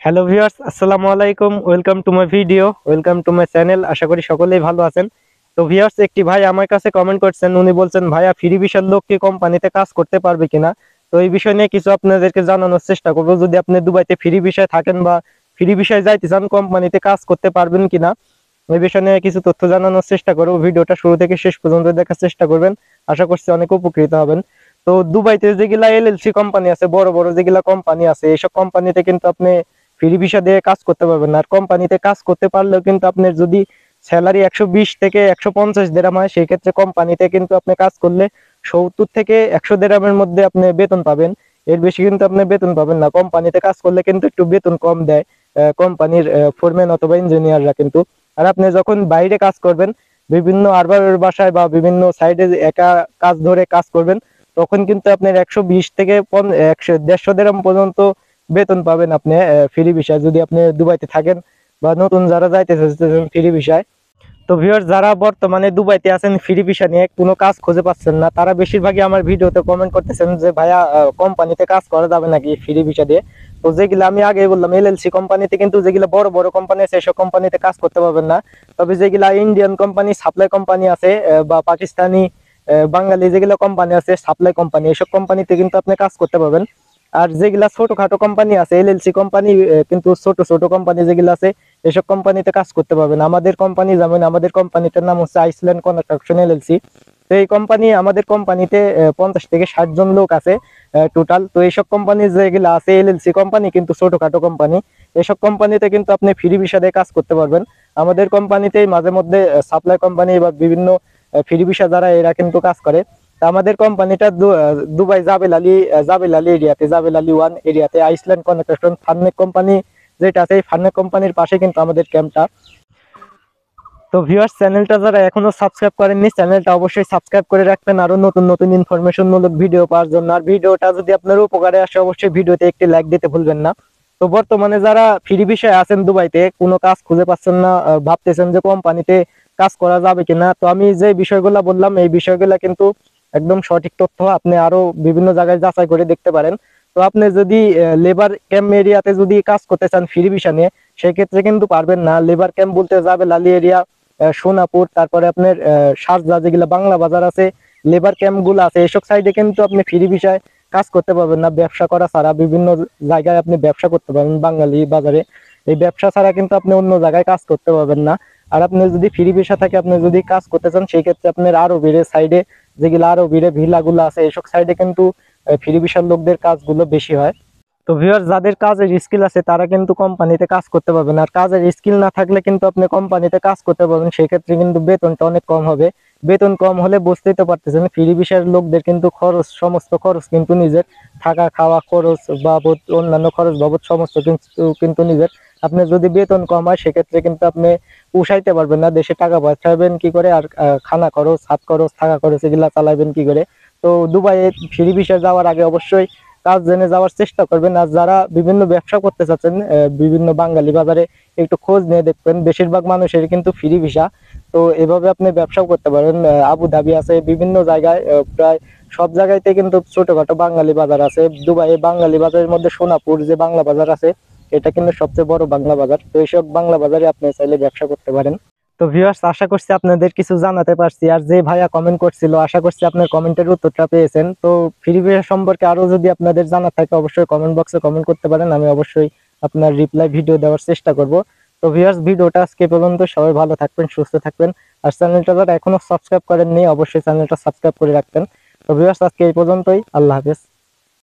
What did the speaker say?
Hello viewers, আসসালামু আলাইকুম। Welcome to my video, welcome to my channel. আশা করি সকলেই ভালো আছেন। তো ভিউয়ার্স, একটি ভাই আমার কাছে কমেন্ট করছেন। উনি বলছেন, ভাইয়া ফ্রি ভিসার লোক কি কোম্পানিতে কাজ করতে পারবে কিনা। তো এই বিষয় নিয়ে কিছু আপনাদেরকে জানানোর চেষ্টা করবো। যদি আপনি দুবাইতে ফ্রি ভিসায় থাকেন বা ফ্রি ভিসায় যাইতে চান, কোম্পানিতে কাজ করতে পারবেন কিনা এই বিষয় নিয়ে কিছু তথ্য জানানোর চেষ্টা করবো। ভিডিওটা শুরু থেকে শেষ পর্যন্ত দেখার চেষ্টা করবেন, আশা করছি অনেক উপকৃত হবেন। তো দুবাইতে যেগুলা এলএলসি কোম্পানি আছে, বড় বড় যেগুলা কোম্পানি আছে, এইসব কোম্পানিতে কিন্তু আপনি ফ্রি ভিসা দিয়ে কাজ করতে পারবেন না। আর কোম্পানিতে কাজ করতে পারলেও কিন্তু আপনার যদি স্যালারি 120 থেকে 150 দিরহাম হয়, সেই ক্ষেত্রে কোম্পানিতে কিন্তু আপনি কাজ করলে 70 থেকে 100 দিরহামের মধ্যে আপনি বেতন পাবেন। এর বেশি কিন্তু আপনি বেতন পাবেন না। কোম্পানিতে কাজ করলে কিন্তু একটু বেতন কম দেয় কোম্পানির ফোরম্যান অথবা ইঞ্জিনিয়াররা কিন্তু। আর আপনি যখন বাইরে কাজ করবেন, বিভিন্ন আরবারের বাসায় বা বিভিন্ন সাইডে একা কাজ ধরে কাজ করবেন, তখন কিন্তু আপনার 120 থেকে 150 দিরহাম পর্যন্ত বেতন পাবেন আপনি ফ্রি ভিসায়, যদি আপনি দুবাইতে থাকেন বা নতুন যারা যাইতে চাচ্ছেন ফ্রি ভিসায়। তো ভিউয়ার্স, যারা বর্তমানে দুবাইতে আছেন ফ্রি ভিসা নিয়ে কোনো কাজ খুঁজে পাচ্ছেন না, তারা বেশিরভাগই আমার ভিডিওতে কমেন্ট করতেছেন যে ভাইয়া কোম্পানিতে কাজ করা যাবে নাকি ফ্রি ভিসা দিয়ে। তো যেগুলো আমি আগে বললাম এলএলসি কোম্পানিতে, কিন্তু যেগুলো বড় বড় কোম্পানি আছে সেসব কোম্পানিতে কাজ করতে পারবেন না। তবে যেগুলা ইন্ডিয়ান কোম্পানি, সাপ্লাই কোম্পানি আছে বা পাকিস্তানি বাঙালি যেগুলো কোম্পানি আছে সাপ্লাই কোম্পানি, এসব কোম্পানিতে কিন্তু আপনি কাজ করতে পারবেন। আর যেগুলা ছোটখাটো কোম্পানি আছে এলএলসি কোম্পানি, কিন্তু ছোট ছোট কোম্পানি যেগুলো আছে এসব কোম্পানিতে কাজ করতে পারবেন। আমাদের কোম্পানি, যেমন আমাদের কোম্পানিটার নাম হচ্ছে আইসল্যান্ড কনস্ট্রাকশন এলএলসি। তো এই কোম্পানি, আমাদের কোম্পানিতে 50 থেকে 60 জন লোক আছে টোটাল। তো এইসব কোম্পানি যেগুলো আছে এলএলসি কোম্পানি কিন্তু ছোটখাটো কোম্পানি, এসব কোম্পানিতে কিন্তু আপনি ফ্রি ভিসা দিয়ে কাজ করতে পারবেন। আমাদের কোম্পানিতে মাঝে মধ্যে সাপ্লাই কোম্পানি বা বিভিন্ন ফ্রি ভিসা যারা, এরা কিন্তু কাজ করে। তা আমাদের কোম্পানিটা দুবাই জাবেল আলী এরিয়াতে, জাবেল আলী 1 এরিয়াতে আইসল্যান্ড কনস্ট্রাকশন ফার্নেক কোম্পানি যেটা আছে, এই ফার্নেক কোম্পানির পাশে কিন্তু আমাদের ক্যাম্পটা। তো ভিউয়ার্স, চ্যানেলটা যারা এখনো সাবস্ক্রাইব করেননি, চ্যানেলটা অবশ্যই সাবস্ক্রাইব করে রাখবেন আরো নতুন নতুন ইনফরমেশন মূলক ভিডিও পাওয়ার জন্য। আর ভিডিওটা যদি আপনার উপকারে আসে, অবশ্যই ভিডিওতে একটি লাইক দিতে ভুলবেন না। তো বর্তমানে যারা ফ্রি ভিসায় আছেন দুবাইতে, কোনো কাজ খুঁজে পাচ্ছেন না, ভাবতেছেন যে কোম্পানিতে কাজ করা যাবে কিনা, তো আমি যে বিষয়গুলো বললাম এই বিষয়গুলো কিন্তু একদম সঠিক তথ্য। আপনি আরো বিভিন্ন জায়গায় যাচাই করে দেখতে পারেন। তো আপনি যদি লেবার ক্যাম্প এরিয়াতে যদি কাজ করতে চান ফ্রি ভিসা নিয়ে, সেক্ষেত্রে কিন্তু পারবেন না। লেবার ক্যাম্প বলতে যাবে লালি এরিয়া, সোনাপুর, তারপরে আপনার শারজা, যেগুলো বাংলা বাজার আছে, লেবার ক্যাম্প গুলো আছে, এসব সাইডে কিন্তু আপনি ফ্রি ভিসায় কাজ করতে পারবেন না ব্যবসা করা ছাড়া। বিভিন্ন জায়গায় আপনি ব্যবসা করতে পারবেন বাঙালি বাজারে, এই ব্যবসা ছাড়া কিন্তু আপনি অন্য জায়গায় কাজ করতে পারবেন না। আর আপনি যদি ফ্রি ভিসা থাকে, আপনি যদি কাজ করতে চান, সেই ক্ষেত্রে আপনার আরো ভিড়ে সাইডে, যেগুলো আরো ভিড়ে ভিলা গুলো আছে, এইসব সাইডে কিন্তু ফ্রি ভিসার লোকদের কাজগুলো বেশি হয়। তো ভিউয়ার, যাদের কাজের স্কিল আছে তারা কিন্তু কোম্পানিতে কাজ করতে পারবেন। আর কাজের স্কিল না থাকলে কিন্তু আপনি কোম্পানিতে কাজ করতে পারবেন, সেক্ষেত্রে কিন্তু বেতনটা অনেক কম হবে। বেতন কম হলে বুঝতেই তো পারতেছেন, ফ্রি ভিসার লোকদের কিন্তু খরচ, সমস্ত খরচ কিন্তু নিজের, থাকা খাওয়া খরচ বাবদ, অন্যান্য খরচ বাবদ সমস্ত কিন্তু নিজের। আপনার যদি বেতন কম হয়, সেক্ষেত্রে কিন্তু আপনি উঠাইতে পারবেন না, দেশে টাকা পাঠাবেন কি করে, আর খানা খরচ, হাত খরচ, থাকা খরচ এগুলা চালাবেন কি করে। তো দুবাইয়ে ফ্রি ভিসা যাওয়ার আগে অবশ্যই কাজ জেনে যাওয়ার চেষ্টা করবেন। আর যারা বিভিন্ন ব্যবসা করতে চাচ্ছেন বিভিন্ন বাঙালি বাজারে, একটু খোঁজ নিয়ে দেখবেন, বেশিরভাগ মানুষের কিন্তু ফ্রি ভিসা। তো এভাবে আপনি ব্যবসাও করতে পারেন। আবু ধাবি আছে, বিভিন্ন জায়গায়, প্রায় সব জায়গাইতে কিন্তু ছোটখাটো বাঙালি বাজার আছে। দুবাইয়ে বাঙালি বাজারের মধ্যে সোনাপুর যে বাংলা বাজার আছে, এটা কিন্তু সবচেয়ে বড় বাংলা বাজার। তো এইসব বাংলা বাজারে আপনি চাইলে ব্যবসা করতে পারেন। তো ভিউয়ার্স, আশা করছি আপনাদের কিছু জানাতে পারছি। আর যে ভাইয়া কমেন্ট করছিল, আশা করছি আপনার কমেন্টের উত্তরটা পেয়েছেন। তো ফ্রি ভিসা সম্পর্কে আরো যদি আপনাদের জানা থাকে, অবশ্যই কমেন্ট বক্সে কমেন্ট করতে পারেন, আমি অবশ্যই আপনার রিপ্লাই ভিডিও দেওয়ার চেষ্টা করব। তো ভিউয়ার্স, ভিডিওটা আজকে পর্যন্ত। সবাই ভালো থাকবেন, সুস্থ থাকবেন। আর চ্যানেলটা যারা এখনো সাবস্ক্রাইব করেননি, অবশ্যই চ্যানেলটা সাবস্ক্রাইব করে রাখবেন। তো ভিউয়ার্স, আজকে এই পর্যন্তই। আল্লাহ হাফেজ।